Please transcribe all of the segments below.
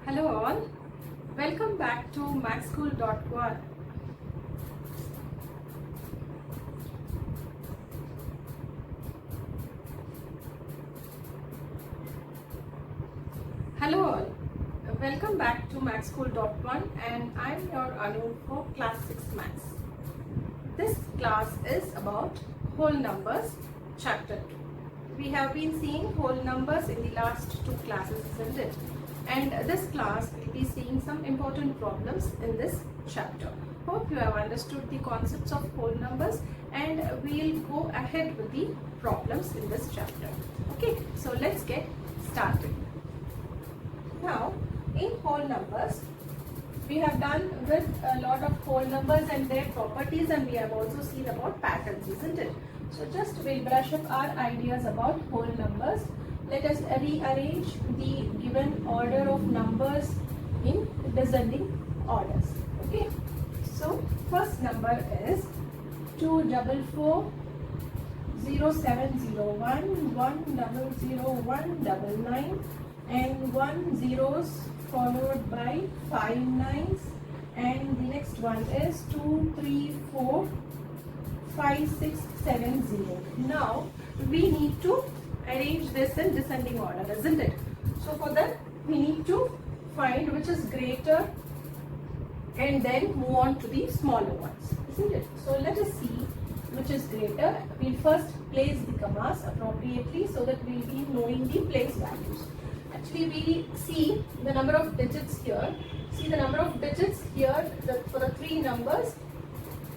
Hello all, welcome back to mathschool.one. Hello all, welcome back to mathschool.one and I'm your Anu for class 6 maths. This class is about whole numbers chapter 2. We have been seeing whole numbers in the last two classes, isn't it? And this class will be seeing some important problems in this chapter. Hope you have understood the concepts of whole numbers and we'll go ahead with the problems in this chapter. Okay, so let's get started. Now, in whole numbers, we have done with a lot of whole numbers and their properties, and we have also seen about patterns, isn't it? So just we'll brush up our ideas about whole numbers. Let us rearrange the given order of numbers in descending orders. Okay. So first number is 244 0701 100 and 1 zeros followed by 5 nines, and the next one is 2 3 4 5 6 7 0. Now we need to arrange this in descending order, isn't it? So for that we need to find which is greater and then move on to the smaller ones, isn't it? So let us see which is greater. We'll first place the commas appropriately so that we'll be knowing the place values. Actually, we see the number of digits here. See the number of digits here for the three numbers.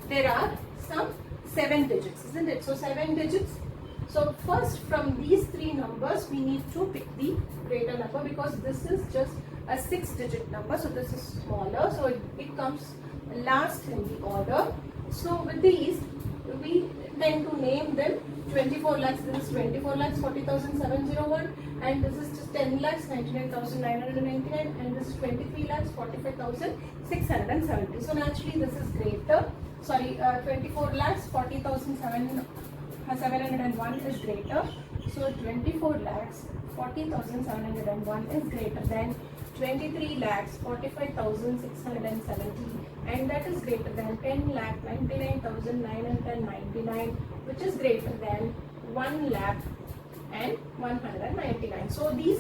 There are some 7 digits, isn't it? So 7 digits. So first from these three numbers we need to pick the greater number because this is just a 6-digit number. So this is smaller. So it comes last in the order. So with these we tend to name them 24 lakhs. This is 24 lakhs 40,701 and this is just 10 lakhs 99,999 and this is 23 lakhs 45,670. So naturally this is greater. 24 lakhs 40,701 is greater. So 24 lakhs 40,701 is greater than 23 lakhs 45,670 and that is greater than 10 lakh 99,999 which is greater than 1 lakh and 199. So these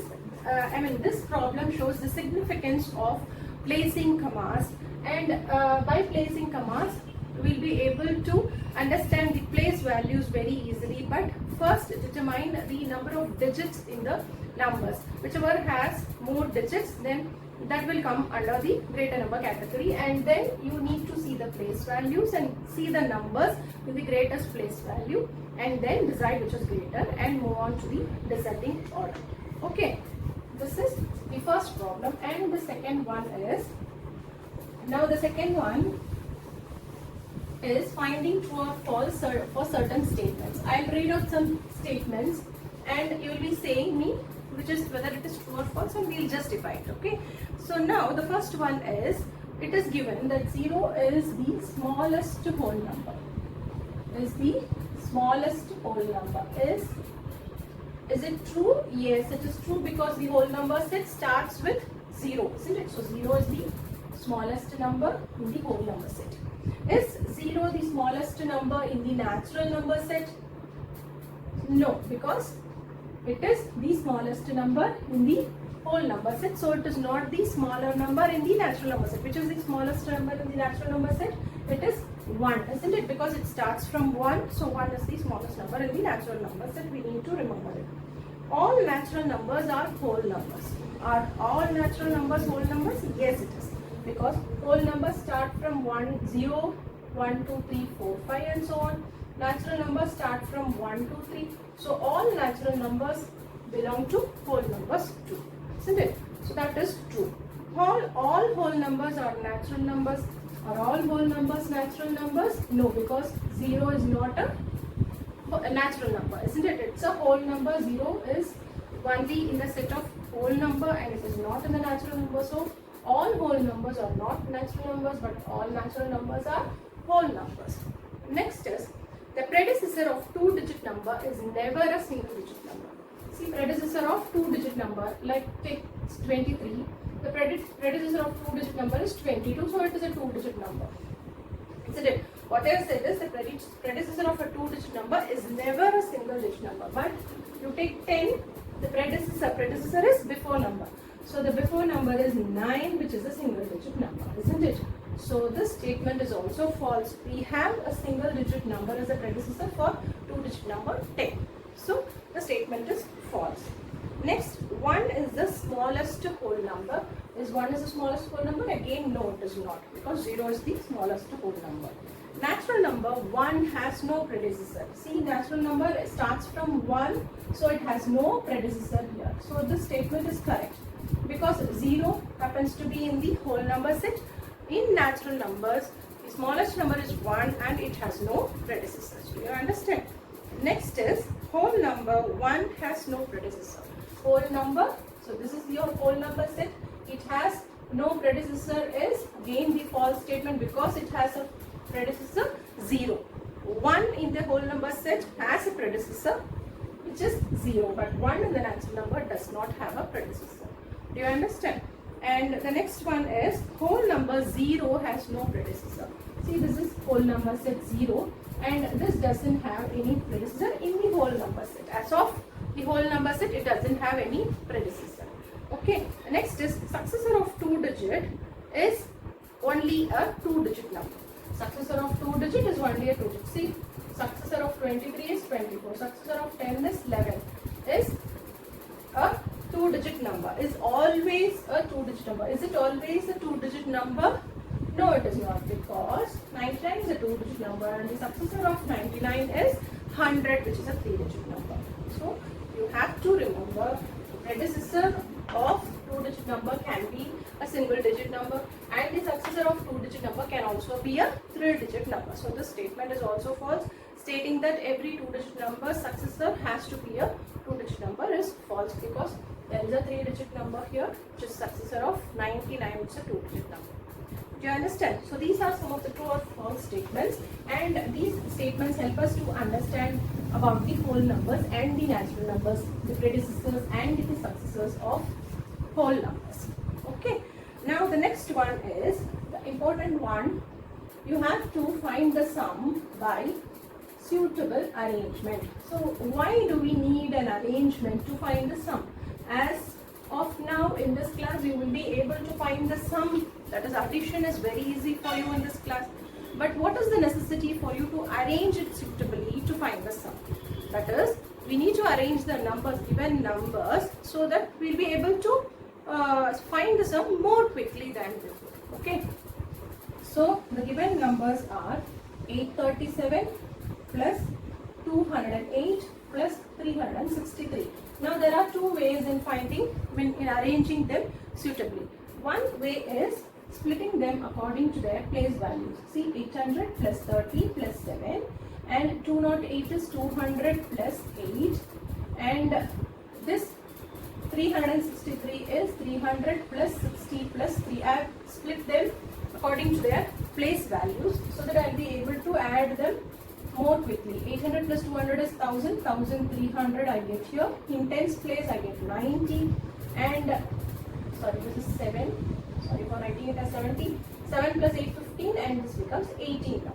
this problem shows the significance of placing commas, and by placing commas we'll be able to understand the place values very easily. But first determine the number of digits in the numbers. Whichever has more digits, then that will come under the greater number category, and then you need to see the place values and see the numbers with the greatest place value and then decide which is greater and move on to the descending order. Okay, this is the first problem, and the second one is, now the second one is finding true or false for certain statements. I'll read out some statements and you will be saying me which is whether it is true or false, and we'll justify it. Okay, so now the first one is, it is given that 0 is the smallest whole number. Is the smallest whole number. Is it true? Yes, it is true because the whole number set starts with 0, isn't it? So 0 is the smallest number in the whole number set. Is 0 the smallest number in the natural number set? No, because it is the smallest number in the whole number set. So it is not the smaller number in the natural number set. Which is the smallest number in the natural number set? It is 1, isn't it? Because it starts from 1. So 1 is the smallest number in the natural number set. We need to remember it. All natural numbers are whole numbers. Are all natural numbers whole numbers? Yes, it is. Because whole numbers start from 1, 0, 1, 2, 3, 4, 5 and so on. Natural numbers start from 1, 2, 3. So all natural numbers belong to whole numbers too, isn't it? So that is true. All whole numbers are natural numbers. Are all whole numbers natural numbers? No, because 0 is not a natural number, isn't it? It's a whole number. 0 is only in the set of whole number and it is not in the natural number. So all whole numbers are not natural numbers, but all natural numbers are whole numbers. Next is, the predecessor of 2-digit number is never a single digit number. See, predecessor of 2-digit number, like take 23. The predecessor of 2-digit number is 22, so it is a 2-digit number. Isn't it? What I have said is the predecessor of a 2-digit number is never a single-digit number. But you take 10, the predecessor is before number. So the before number is 9, which is a single-digit number, isn't it? So this statement is also false. We have a single-digit number as a predecessor for 2-digit number 10. So the statement is false. Next, 1 is the smallest whole number. Is 1 is the smallest whole number? Again, no, it is not, because 0 is the smallest whole number. Natural number 1 has no predecessor. See, natural number starts from 1, so it has no predecessor here. So this statement is correct, because 0 happens to be in the whole number set. In natural numbers, the smallest number is 1 and it has no predecessor. Do you understand? Next is whole number 1 has no predecessor. Whole number, so this is your whole number set. It has no predecessor is again the false statement, because it has a predecessor 0. 1 in the whole number set has a predecessor which is 0, but 1 in the natural number does not have a predecessor. Do you understand? And the next one is whole number 0 has no predecessor. See, this is whole number set 0 and this doesn't have any predecessor in the whole number set. As of the whole number set, it doesn't have any predecessor. Okay, next is successor of 2-digit is only a 2-digit number. Successor of 2-digit is only a 2-digit. See, successor of 23 is 24. Successor of 10 is 11. Is a 2-digit number. Is always a 2-digit number. Is it always a 2-digit number? No, it is not, because 99 is a 2-digit number and the successor of 99 is 100, which is a 3-digit number. So you have to remember the predecessor of 2-digit number can be a single-digit number and the successor of 2-digit number can also be a 3-digit number. So this statement is also false. Stating that every 2-digit number successor has to be a 2-digit number is false, because there is a 3-digit number here which is successor of 99, which is a 2-digit number. Do you understand? So these are some of the true or false statements, and these statements help us to understand about the whole numbers and the natural numbers, the predecessors and the successors of whole numbers. Okay. Now the next one is the important one. You have to find the sum by suitable arrangement. So why do we need an arrangement to find the sum? As of now in this class, you will be able to find the sum, that is addition is very easy for you in this class. But what is the necessity for you to arrange it suitably to find the sum? That is, we need to arrange the numbers, given numbers, so that we will be able to find the sum more quickly than before. Okay. So the given numbers are 837 plus 208 plus 363. Now there are two ways in arranging them suitably. One way is splitting them according to their place values. See, 800 plus 30 plus 7 and 208 is 200 plus 8 and this 363 is 300 plus 60 plus 3. I have split them according to their place values so that I will be able to add them more quickly. 800 plus 200 is 1000, 1300 I get here. In tens place I get 90 and sorry, this is 7. Sorry for writing it as 70. 7 plus 8, 15 and this becomes 18 now.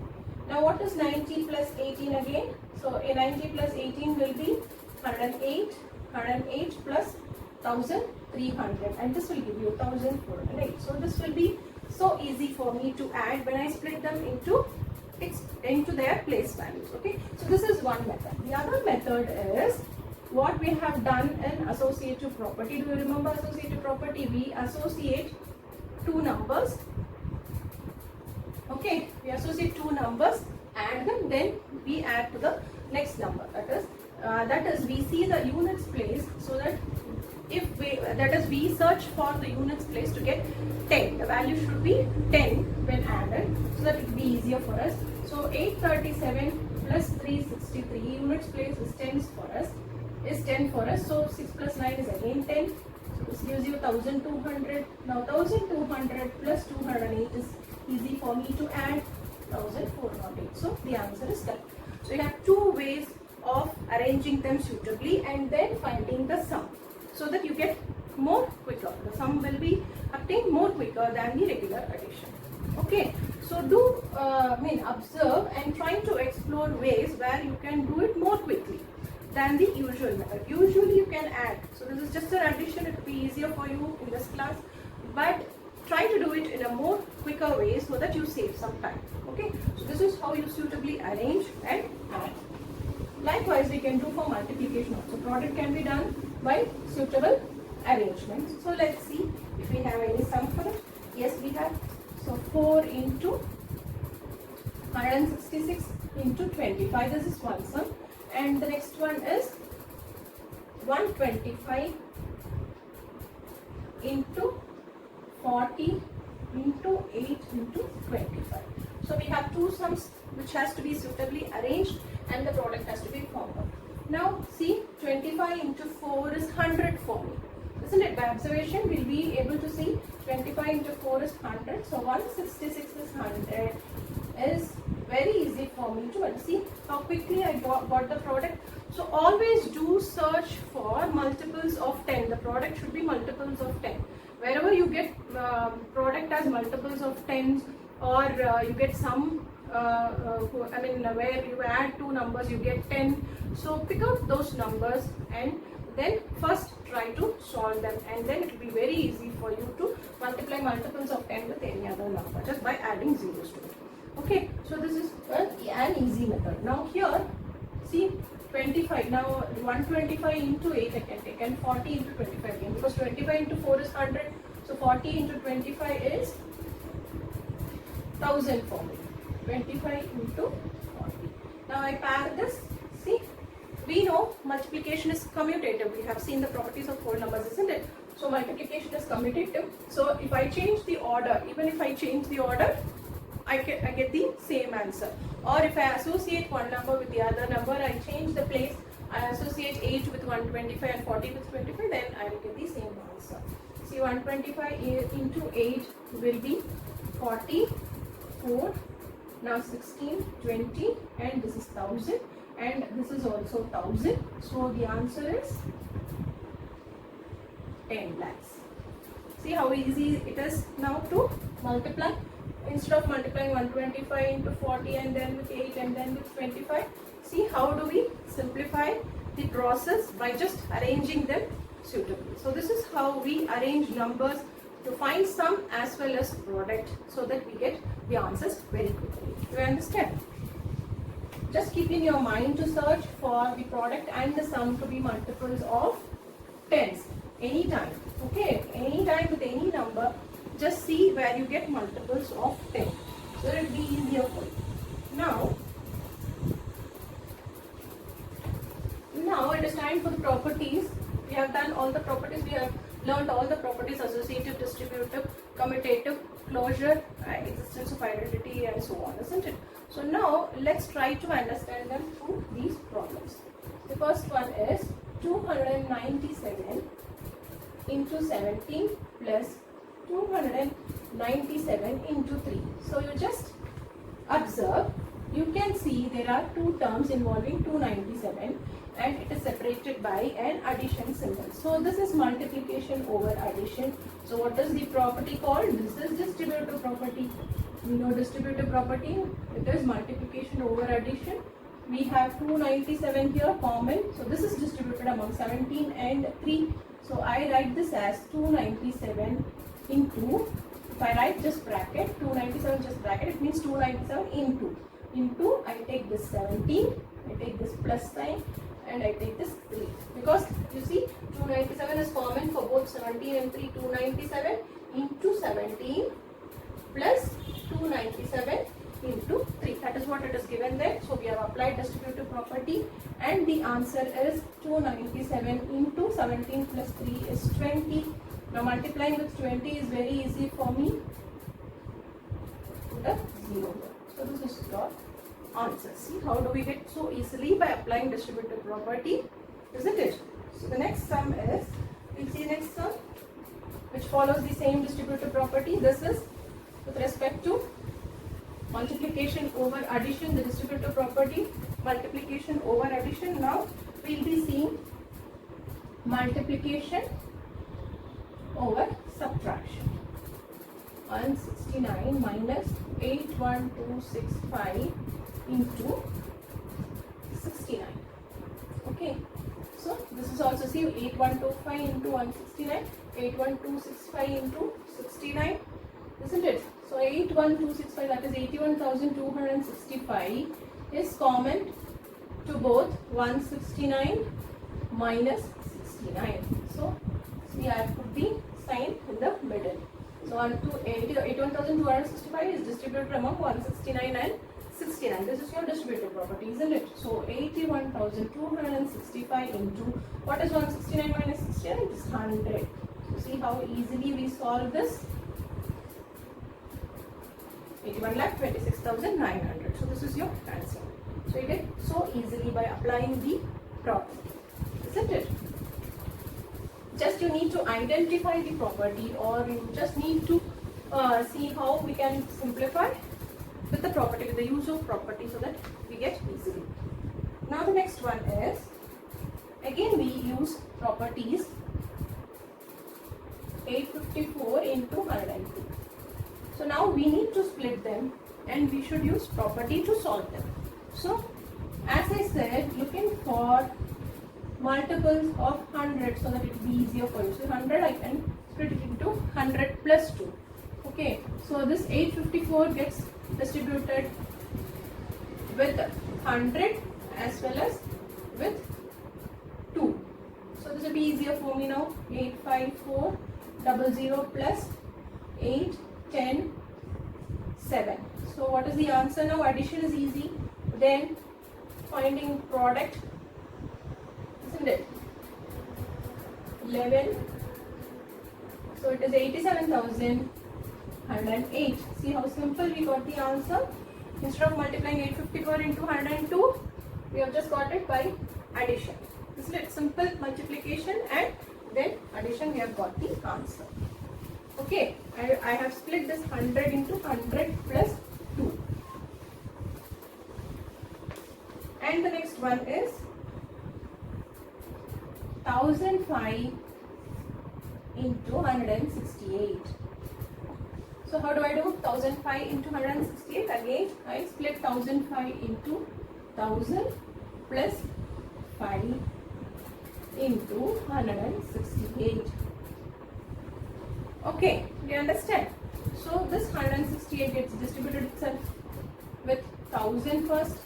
Now what is 90 plus 18 again? So a 90 plus 18 will be 108. 108 plus 1300 and this will give you 1408. So this will be so easy for me to add when I split them into their place values. Okay, so this is one method. The other method is what we have done in associative property. Do you remember associative property? We associate two numbers. Okay, we associate two numbers, add them, then we add to the next number. That is we see the units place, so that we search for the units place to get 10. The value should be 10 when added, so that it will be easier for us. So 837 plus 363 units place is 10 for us. So 6 plus 9 is again 10. So this gives you 1200. Now 1200 plus 208 is easy for me to add 1408. So the answer is correct. So you have two ways of arranging them suitably and then finding the sum, so that you get more quicker. The sum will be obtained quicker than the regular addition. Okay, so do observe and try to explore ways where you can do it more quickly than the usual method. Usually you can add, so this is just an addition, it will be easier for you in this class, but try to do it in a more quicker way so that you save some time. Okay, so this is how you suitably arrange and add. Likewise, we can do for multiplication also. Product can be done by suitable arrangements. So let's see if we have any sum for it. Yes, we have. So 4 into 166 into 25. This is one sum. And the next one is 125 into 40 into 8 into 25. So we have two sums which has to be suitably arranged and the product has to be formed out. Now see, 25 into 4 is 100 for me. Isn't it? By observation we'll be able to see 25 into 4 is 100. So 166 is 100 is very easy for me to see how quickly I got the product. So always do search for multiples of 10. The product should be multiples of 10. Wherever you get product as multiples of 10s or you get some where you add two numbers you get 10. So pick out those numbers and then first try to solve them, and then it will be very easy for you to multiply multiples of 10 with any other number just by adding zeros to it. Okay, so this is an easy method. Now here, see 25, now 125 into 8 I can take and 40 into 25 again, because 25 into 4 is 100, so 40 into 25 is 1000 for me. 25 into 40. Now I pair this. See, we know multiplication is commutative. We have seen the properties of whole numbers, isn't it? So multiplication is commutative. So if I change the order, even if I change the order, I get the same answer. Or if I associate one number with the other number, I change the place, I associate 8 with 125 and 40 with 25, then I will get the same answer. See, 125 into 8 will be 44. Now 16, 20 and this is 1000 and this is also 1000. So the answer is 10 lakhs. See how easy it is now to multiply. Instead of multiplying 125 into 40 and then with 8 and then with 25. See how do we simplify the process by just arranging them suitably. So this is how we arrange numbers to find sum as well as product so that we get the answers very quickly. Do you understand? Just keep in your mind to search for the product and the sum to be multiples of 10s anytime. Okay, anytime with any number, just see where you get multiples of 10. So it will be easier for you. Now it is time for the properties. We have done all the properties. We have learned all the properties: associative, distributive, commutative, closure, existence of identity, and so on, isn't it? So now let's try to understand them through these problems. The first one is 297 into 17 plus 297 into 3. So you just observe, you can see there are two terms involving 297 and it is separated by an addition symbol. So this is multiplication over addition. So what is the property called? This is distributive property. We know distributive property, it is multiplication over addition. We have 297 here common. So this is distributed among 17 and 3. So I write this as 297 into, if I write just bracket, 297 just bracket, it means 297 into I take this 17, I take this plus sign and I take this 3. Because you see 297 is common for both 17 and 3. 297 into 17 plus 297 into 3. That is what it is given there. So we have applied distributive property and the answer is 297 into 17 plus 3 is 20. Now multiplying with 20 is very easy for me. Put a 0 there. So this is your answer. See how do we get so easily by applying distributive property, isn't it? So the next sum is, we'll see next sum which follows the same distributive property. This is with respect to multiplication over addition, the distributive property, multiplication over addition. Now we'll be seeing multiplication over subtraction. 169 minus 81265 into 69. Okay, so this is also, see, 8125 into 169, 81265 into 69, isn't it? So 81265, that is 81,265 is common to both 169 minus 69. So we have put the sign in the middle. So 81,265 is distributed among 169 and 69. This is your distributive property, isn't it? So 81,265 into, what is 169 minus 69? It is 100. So see how easily we solve this. 81,26,900. So this is your answer. So you get so easily by applying the property, isn't it? Just you need to identify the property, or you just need to see how we can simplify with the property, with the use of property, so that we get easily. Now the next one is, again we use properties 854 into 102. So now we need to split them and we should use property to solve them. So as I said, looking for multiples of 100 so that it will be easier for you. So 100 I can split it into 100 plus 2. Okay, so this 854 gets distributed with 100 as well as with 2. So this will be easier for me now. 85400 plus 8, 10, 7. So what is the answer now? Addition is easy. Then finding product, isn't it? 11. So it is 87,108. See how simple we got the answer. Instead of multiplying 854 into 102, we have just got it by addition. Isn't it? Simple multiplication and then addition, we have got the answer. Okay, I have split this 100 into 100 plus 2. And the next one is 1005 into 168. So how do I do 1005 into 168? Again, I split 1005 into 1000 plus 5 into 168. Okay, do you understand? So this 168 gets distributed itself with 1000 first,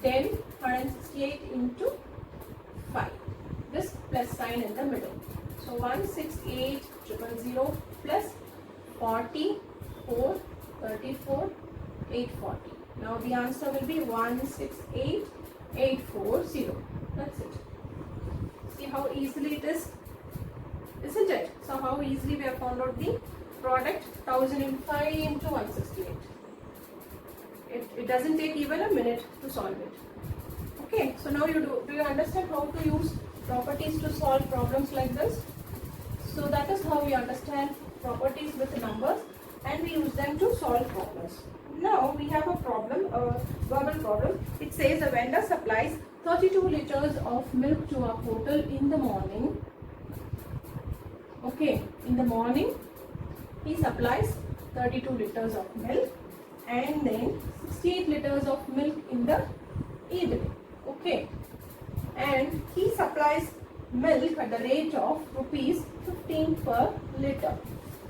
then 168 into 5. This plus sign in the middle. So 168,000 plus 44, 34, 840. Now the answer will be 168,840. That's it. See how easily it is, isn't it? So how easily we have found out the product. 1005 into 168. It doesn't take even a minute to solve it. Okay, so now do you understand how to use properties to solve problems like this? So that is how we understand properties with numbers, and we use them to solve problems. Now we have a problem, a verbal problem. It says a vendor supplies 32 liters of milk to a hotel in the morning. Okay, in the morning he supplies 32 liters of milk and then 68 liters of milk in the evening. Okay, and he supplies milk at the rate of rupees 15 per liter.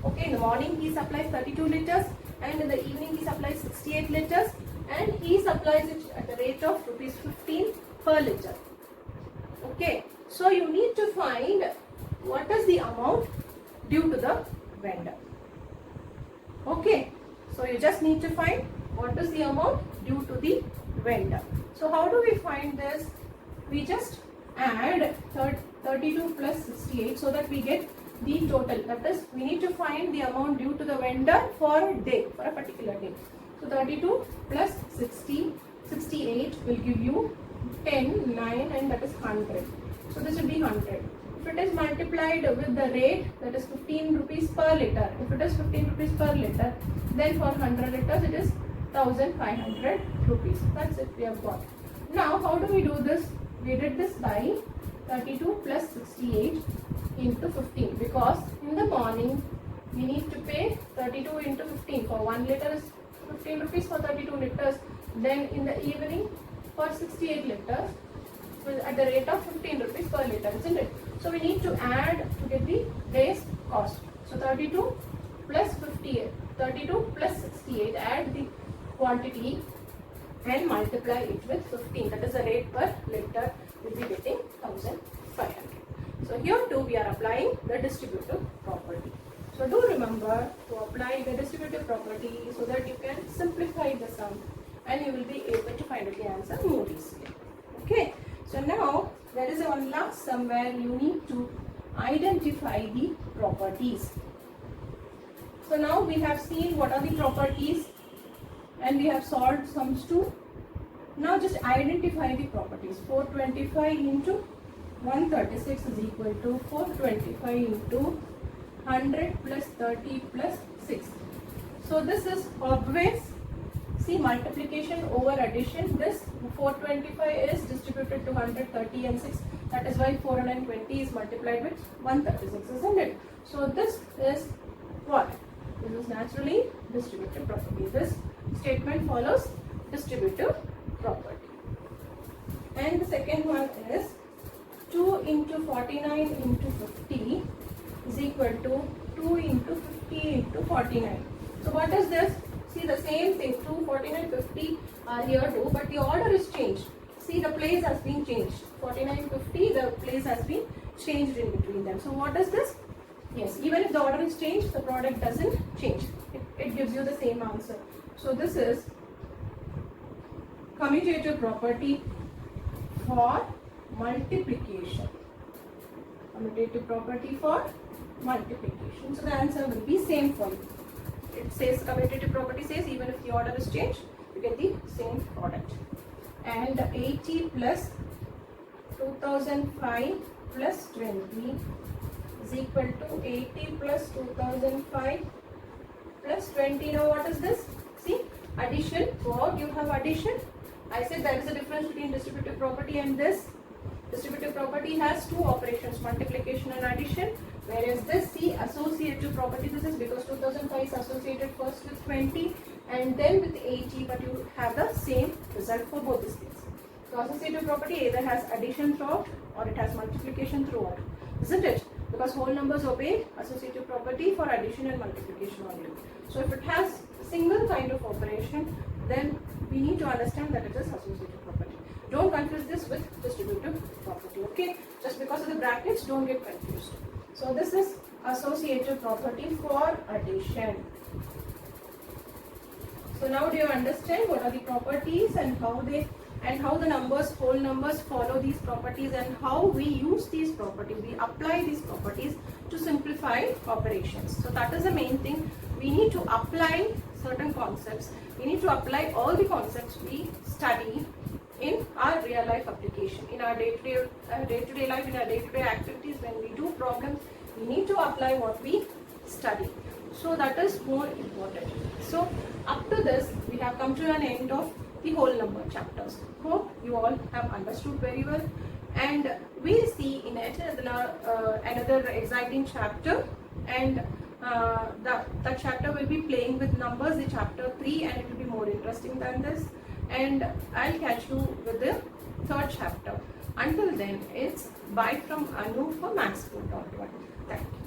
Okay, in the morning he supplies 32 liters and in the evening he supplies 68 liters and he supplies it at the rate of rupees 15 per liter. Okay, so you need to find what is the amount due to the vendor. Okay, so you just need to find what is the amount due to the vendor. So how do we find this? We just add 32 plus 68 so that we get the total. That is, we need to find the amount due to the vendor for a day, for a particular day. So 32 plus 68 will give you 10, 9 and that is 100. So this will be 100. If it is multiplied with the rate, that is 15 rupees per liter. If it is 15 rupees per liter, then for 100 liters it is 1500 rupees. That's it, we have got. Now how do we do this? We did this by 32 plus 68 into 15 because in the morning we need to pay 32 into 15. For 1 liter is 15 rupees for 32 liters. Then in the evening for 68 liters at the rate of 15 rupees per liter, isn't it? So we need to add to get the day's cost. So 32 plus 58, 32 plus 68, add the quantity and multiply it with 15. That is the rate per liter. We'll be getting 1500. So here too we are applying the distributive property. So do remember to apply the distributive property so that you can simplify the sum and you will be able to find out the answer more easily. Okay. So now there is one last sum where you need to identify the properties. So now we have seen what are the properties and we have solved sums too. Now just identify the properties. 425 into 136 is equal to 425 into 100 plus 30 plus 6. So this is always, see, multiplication over addition. This 425 is distributed to 100, 30 and 6. That is why 420 is multiplied with 136, isn't it? So this is what? This is naturally distributive property. This statement follows distributive property. And the second one is 2 into 49 into 50 is equal to 2 into 50 into 49. So what is this? See, the same thing, 2, 49, 50 are here too, but the order is changed. See, the place has been changed. 49, 50, the place has been changed in between them. So what is this? Yes, even if the order is changed, the product doesn't change. It gives you the same answer. So this is commutative property for multiplication. Commutative property for multiplication. So the answer will be same for you. It says commutative property says even if the order is changed, you get the same product. And 80 plus 2005 plus 20 is equal to 80 plus 2005 plus 20. Now what is this? See, addition. What you have addition? I said there is a difference between distributive property and this. Distributive property has two operations, multiplication and addition, whereas this, see, associative property, this is because 2005 is associated first with 20 and then with 80, but you have the same result for both these things. So associative property either has addition throughout or it has multiplication throughout, isn't it? Because whole numbers obey associative property for addition and multiplication only. So if it has single kind of operation, then we need to understand that it is associative property. Don't confuse this with distributive property, okay? Just because of the brackets, don't get confused. So this is associative property for addition. So now do you understand what are the properties and how the numbers, whole numbers follow these properties and how we use these properties, we apply these properties to simplify operations. So that is the main thing. We need to apply certain concepts. We need to apply all the concepts we study in our real life application, in our day-to-day life, in our day-to-day activities. When we do problems, we need to apply what we study. So that is more important. So up to this, we have come to an end of the whole number chapters. Hope you all have understood very well, and we'll see in another exciting chapter, and that chapter will be playing with numbers, the chapter 3, and it will be more interesting than this. And I'll catch you with the third chapter. Until then, it's bye from Anu for Maths 4.1. Thank you.